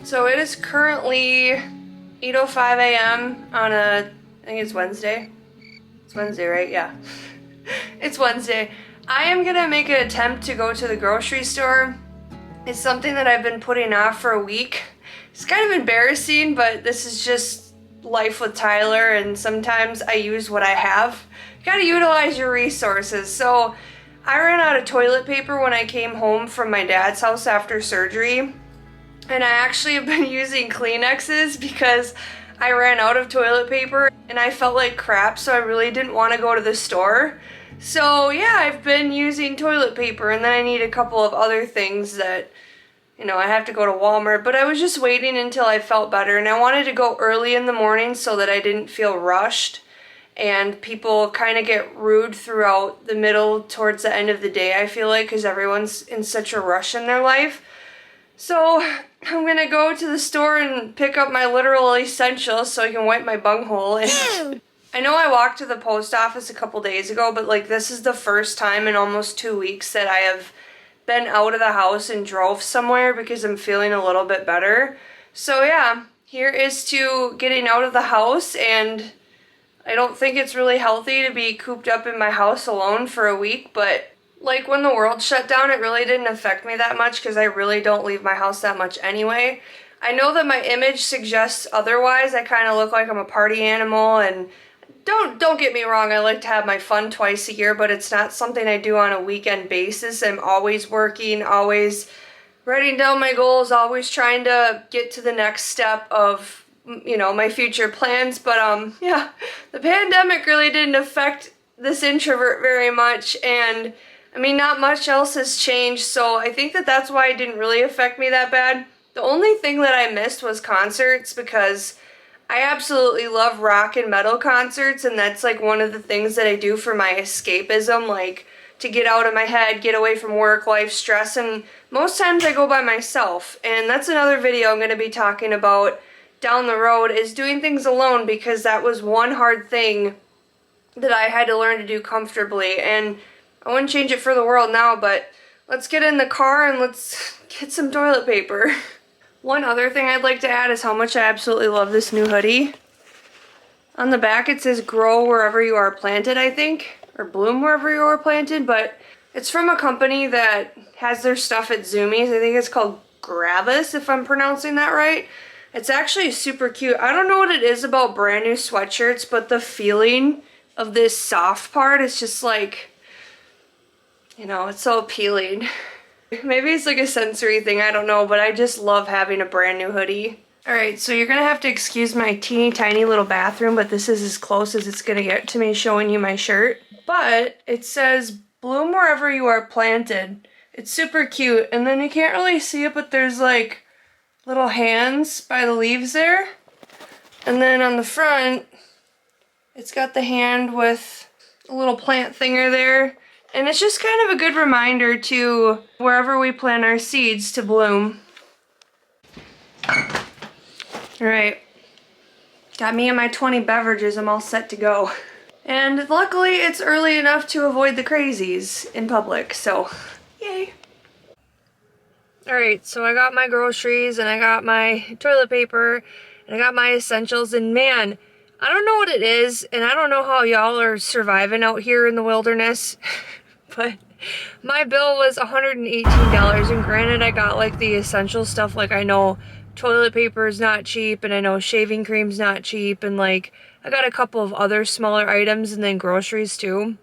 So it is currently 8:05 a.m. on I think it's Wednesday. It's Wednesday, right? Yeah. It's Wednesday. I am gonna make an attempt to go to the grocery store. It's something that I've been putting off for a week. It's kind of embarrassing, but this is just life with Tyler, and sometimes I use what I have. You gotta utilize your resources. So I ran out of toilet paper when I came home from my dad's house after surgery. And I actually have been using Kleenexes because I ran out of toilet paper and I felt like crap, so I really didn't want to go to the store. So yeah, I've been using toilet paper, and then I need a couple of other things that, I have to go to Walmart, but I was just waiting until I felt better, and I wanted to go early in the morning so that I didn't feel rushed. And people kind of get rude throughout the middle towards the end of the day, I feel like, because everyone's in such a rush in their life. So I'm gonna go to the store and pick up my literal essentials so I can wipe my bunghole. And I know I walked to the post office a couple days ago, but like this is the first time in almost 2 weeks that I have been out of the house and drove somewhere because I'm feeling a little bit better. So yeah, here is to getting out of the house, and I don't think it's really healthy to be cooped up in my house alone for a week, but like when the world shut down, it really didn't affect me that much because I really don't leave my house that much anyway. I know that my image suggests otherwise. I kind of look like I'm a party animal, and don't get me wrong, I like to have my fun twice a year, but it's not something I do on a weekend basis. I'm always working, always writing down my goals, always trying to get to the next step of, my future plans. But yeah, the pandemic really didn't affect this introvert very much, and I mean, not much else has changed, so I think that that's why it didn't really affect me that bad. The only thing that I missed was concerts, because I absolutely love rock and metal concerts, and that's like one of the things that I do for my escapism, like to get out of my head, get away from work, life stress, and most times I go by myself. And that's another video I'm going to be talking about down the road, is doing things alone, because that was one hard thing that I had to learn to do comfortably, and I wouldn't change it for the world now. But let's get in the car and let's get some toilet paper. One other thing I'd like to add is how much I absolutely love this new hoodie. On the back it says grow wherever you are planted, I think, or bloom wherever you are planted, but it's from a company that has their stuff at Zoomies. I think it's called Gravis, if I'm pronouncing that right. It's actually super cute. I don't know what it is about brand new sweatshirts, but the feeling of this soft part is just like, it's so appealing. Maybe it's like a sensory thing, I don't know, but I just love having a brand new hoodie. Alright, so you're gonna have to excuse my teeny tiny little bathroom, but this is as close as it's gonna get to me showing you my shirt. But it says, bloom wherever you are planted. It's super cute, and then you can't really see it, but there's like little hands by the leaves there. And then on the front, it's got the hand with a little plant thinger there. And it's just kind of a good reminder to wherever we plant our seeds to bloom. Alright, got me and my 20 beverages, I'm all set to go. And luckily it's early enough to avoid the crazies in public, so yay. Alright, so I got my groceries, and I got my toilet paper, and I got my essentials, and man, I don't know what it is, and I don't know how y'all are surviving out here in the wilderness, but my bill was $118, and granted I got like the essential stuff, like I know toilet paper is not cheap, and I know shaving cream's not cheap, and like I got a couple of other smaller items, and then groceries too.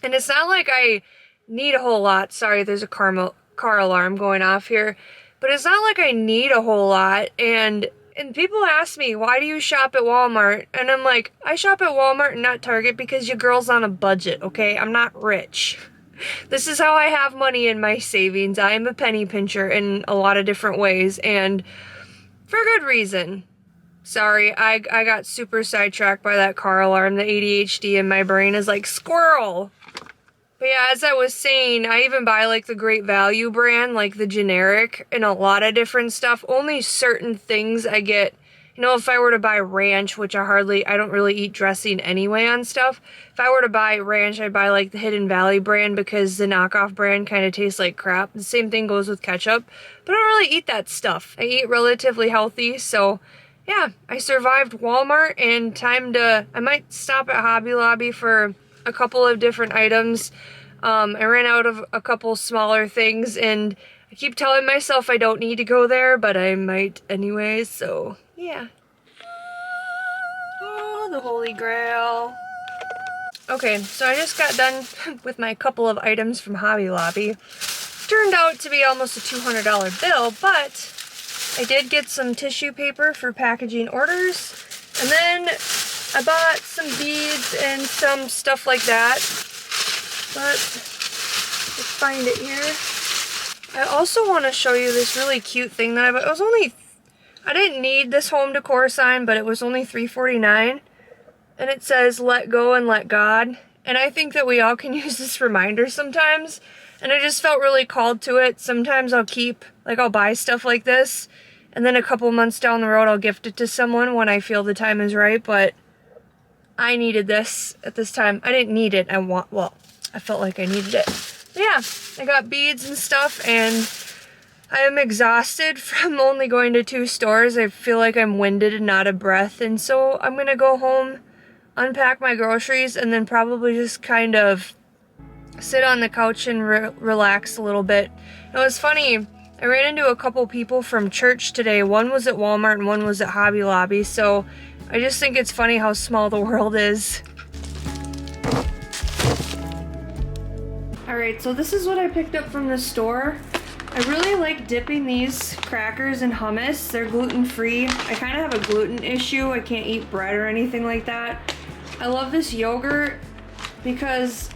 And it's not like I need a whole lot. Sorry, there's a car alarm going off here, but it's not like I need a whole lot. And people ask me, why do you shop at Walmart? And I'm like, I shop at Walmart and not Target because your girl's on a budget, okay? I'm not rich. This is how I have money in my savings. I am a penny pincher in a lot of different ways, and for good reason. Sorry, I got super sidetracked by that car alarm. The ADHD in my brain is like, squirrel! But yeah, as I was saying, I even buy like the Great Value brand, like the generic, and a lot of different stuff. Only certain things I get You know, if I were to buy ranch, which I don't really eat dressing anyway on stuff. If I were to buy ranch, I'd buy like the Hidden Valley brand because the knockoff brand kind of tastes like crap. The same thing goes with ketchup, but I don't really eat that stuff. I eat relatively healthy, so yeah, I survived Walmart and I might stop at Hobby Lobby for a couple of different items. I ran out of a couple smaller things and I keep telling myself I don't need to go there, but I might anyway, so yeah. Oh, the Holy Grail. Okay, so I just got done with my couple of items from Hobby Lobby. Turned out to be almost a $200 bill, but I did get some tissue paper for packaging orders, and then I bought some beads and some stuff like that, but let's find it here. I also want to show you this really cute thing that I bought. I didn't need this home decor sign, but it was only $3.49, and it says, "Let go and let God," and I think that we all can use this reminder sometimes, and I just felt really called to it. Sometimes I'll buy stuff like this, and then a couple months down the road I'll gift it to someone when I feel the time is right, but I needed this at this time. I didn't need it. I felt like I needed it. But yeah, I got beads and stuff, and I am exhausted from only going to 2 stores. I feel like I'm winded and out of breath, and so I'm gonna go home, unpack my groceries, and then probably just kind of sit on the couch and relax a little bit. It was funny, I ran into a couple people from church today. One was at Walmart and one was at Hobby Lobby, so I just think it's funny how small the world is. Alright, so this is what I picked up from the store. I really like dipping these crackers in hummus. They're gluten-free. I kind of have a gluten issue. I can't eat bread or anything like that. I love this yogurt because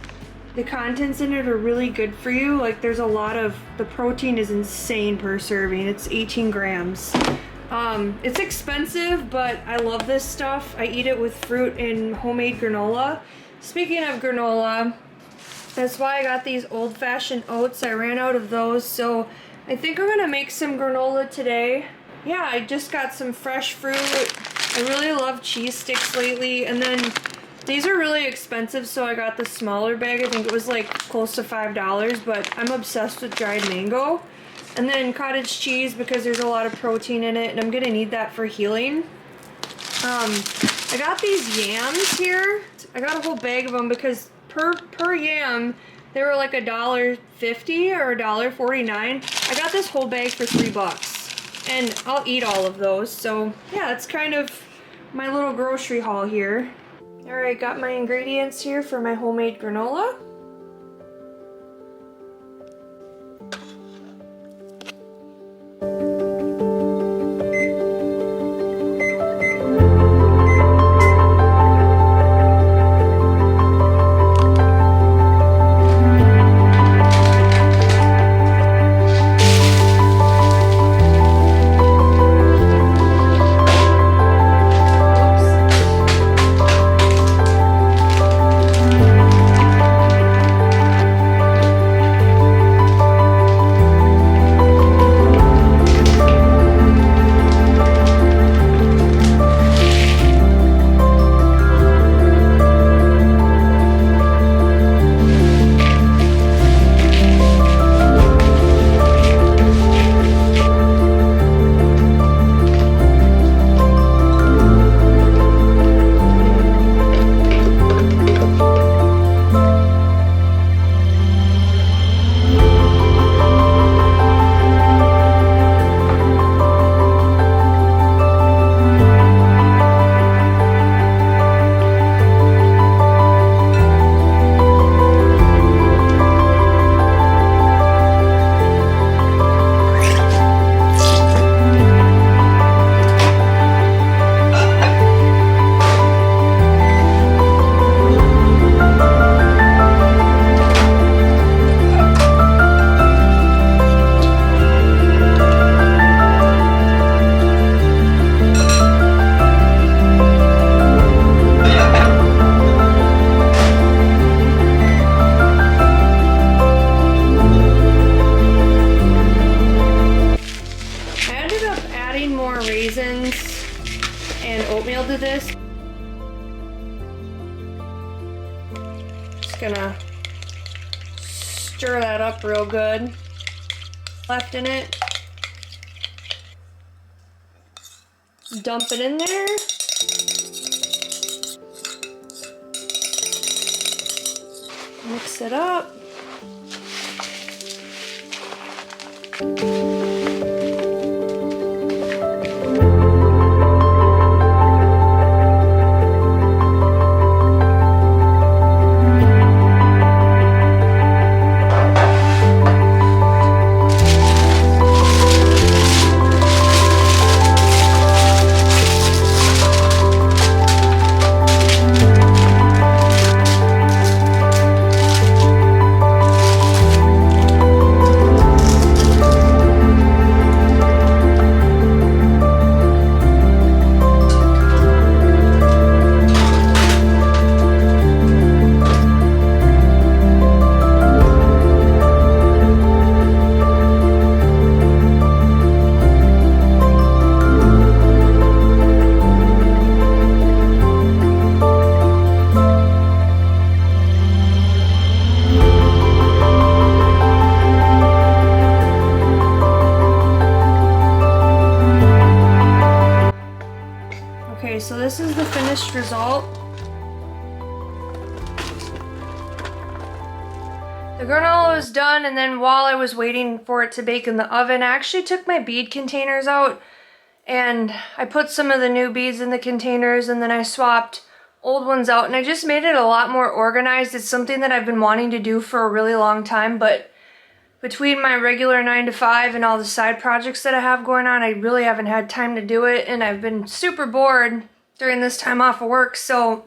the contents in it are really good for you. Like, the protein is insane per serving. It's 18 grams. It's expensive, but I love this stuff. I eat it with fruit and homemade granola. Speaking of granola, that's why I got these old-fashioned oats. I ran out of those, so I think I'm gonna make some granola today. Yeah, I just got some fresh fruit. I really love cheese sticks lately, and then these are really expensive, so I got the smaller bag. I think it was like close to $5, but I'm obsessed with dried mango. And then cottage cheese because there's a lot of protein in it, and I'm gonna need that for healing. I got these yams here. I got a whole bag of them because per yam, they were like $1.50 or $1.49. I got this whole bag for $3, and I'll eat all of those. So yeah, it's kind of my little grocery haul here. Alright, got my ingredients here for my homemade granola. raisins and oatmeal to this. Just gonna stir that up real good. Left in it. Dump it in there. Mix it up. Okay, so this is the finished result. The granola is done, and then while I was waiting for it to bake in the oven, I actually took my bead containers out and I put some of the new beads in the containers, and then I swapped old ones out, and I just made it a lot more organized. It's something that I've been wanting to do for a really long time, but between my regular 9 to 5 and all the side projects that I have going on, I really haven't had time to do it, and I've been super bored during this time off of work, so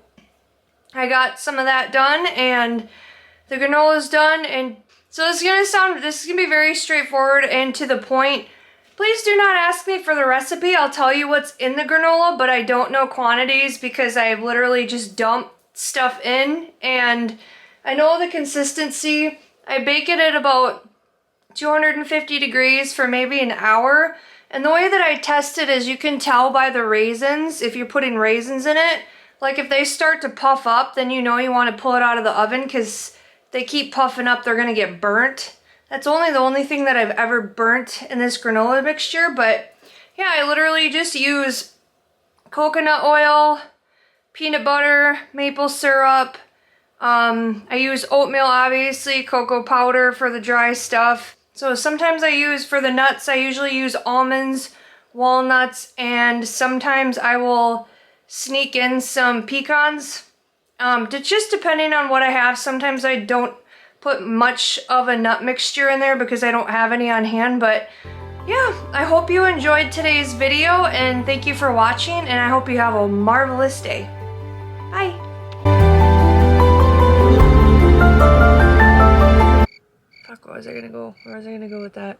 I got some of that done, and the granola's done. And so this is gonna be very straightforward and to the point. Please do not ask me for the recipe. I'll tell you what's in the granola, but I don't know quantities because I literally just dump stuff in, and I know the consistency. I bake it at about 250 degrees for maybe an hour. And the way that I test it is you can tell by the raisins, if you're putting raisins in it. Like if they start to puff up, then you know you want to pull it out of the oven, because they keep puffing up, they're gonna get burnt. That's the only thing that I've ever burnt in this granola mixture. But yeah, I literally just use coconut oil, peanut butter, maple syrup. I use oatmeal, obviously, cocoa powder for the dry stuff. So sometimes I use, for the nuts, I usually use almonds, walnuts, and sometimes I will sneak in some pecans. Just depending on what I have. Sometimes I don't put much of a nut mixture in there because I don't have any on hand. But yeah, I hope you enjoyed today's video, and thank you for watching, and I hope you have a marvelous day. Bye. Fuck, where was I gonna go with that?